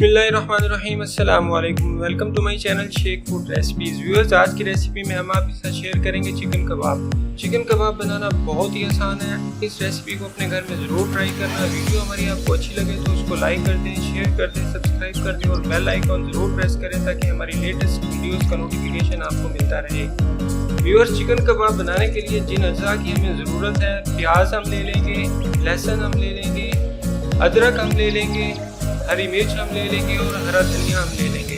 बिस्मिल्लाहिर्रहमानिर्रहीम अस्सलाम वालेकुम। Welcome to my channel Shaikh food recipes. Viewers, आज की रेसिपी में हम आपके साथ शेयर करेंगे चिकन कबाब। चिकन कबाब बनाना बहुत ही आसान है। इस रेसिपी को अपने घर में ज़रूर ट्राई करना। वीडियो हमारी आपको अच्छी लगे तो उसको लाइक कर दें, शेयर कर दें, सब्सक्राइब कर दें और बेल आइकॉन ज़रूर प्रेस करें ताकि हमारी लेटेस्ट वीडियोज़ का नोटिफिकेशन आपको मिलता रहे। व्यूअर्स, चिकन कबाब बनाने के लिए जिन अज्जा की हमें ज़रूरत है, प्याज हम ले लेंगे, लहसुन हम ले लेंगे, अदरक हम ले लेंगे, हरी मिर्च हम ले लेंगे और हरा धनिया हम ले लेंगे।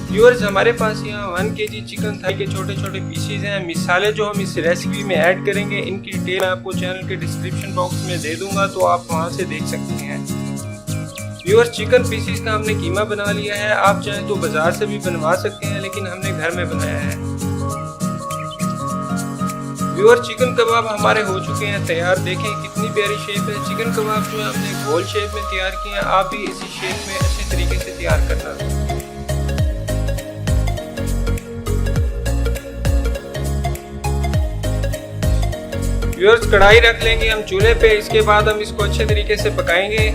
व्यूअर्स, हमारे पास यहाँ 1 kg चिकन थाई के छोटे छोटे पीसेज हैं। मिसाले जो हम इस रेसिपी में ऐड करेंगे इनकी डिटेल आपको चैनल के डिस्क्रिप्शन बॉक्स में दे दूंगा, तो आप वहाँ से देख सकते हैं। व्यूअर्स, चिकन पीसेज का हमने कीमा बना लिया है। आप चाहें तो बाजार से भी बनवा सकते हैं, लेकिन हमने घर में बनाया है। व्यूअर्स, चिकन कबाब हमारे हो चुके हैं तैयार। देखें कितनी प्यारी शेप है। चिकन कबाब जो है हमने गोल शेप में तैयार किए हैं। आप भी इसी शेप में अच्छे तरीके से तैयार करना। व्यूअर्स, कढ़ाई रख लेंगे हम चूल्हे पे। इसके बाद हम इसको अच्छे तरीके से पकाएंगे।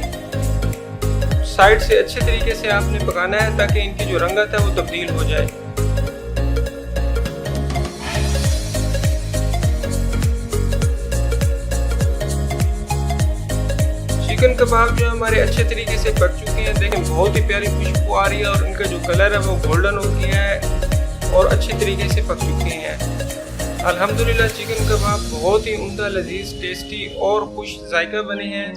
साइड से अच्छे तरीके से आपने पकाना है ताकि इनकी जो रंगत है वो तब्दील हो जाए। चिकन कबाब जो हमारे अच्छे तरीके से पक चुके हैं। देखें बहुत ही प्यारी खुशबू आ रही है और इनका जो कलर है वो गोल्डन हो गया है और अच्छे तरीके से पक चुके हैं। अल्हम्दुलिल्लाह, चिकन कबाब बहुत ही उम्दा, लजीज, टेस्टी और खुश जायका बने हैं।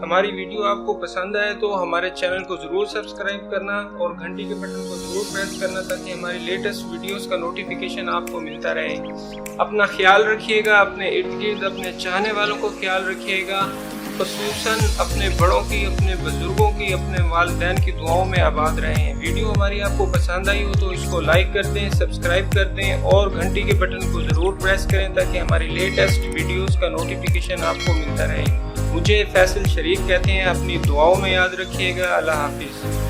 हमारी वीडियो आपको पसंद आए तो हमारे चैनल को ज़रूर सब्सक्राइब करना और घंटी के बटन को ज़रूर प्रेस करना ताकि हमारी लेटेस्ट वीडियोस का नोटिफिकेशन आपको मिलता रहे। अपना ख्याल रखिएगा, अपने इर्द गिर्द अपने चाहने वालों को ख्याल रखिएगा। खुसूसन अपने बड़ों की, अपने बुजुर्गों की, अपने वालिदैन की दुआओं में आबाद रहें। वीडियो हमारी आपको पसंद आई हो तो इसको लाइक कर दें, सब्सक्राइब कर दें और घंटी के बटन को ज़रूर प्रेस करें ताकि हमारी लेटेस्ट वीडियोस का नोटिफिकेशन आपको मिलता रहे। मुझे फैसल शरीफ कहते हैं। अपनी दुआओं में याद रखिएगा। अल्लाह हाफिज़।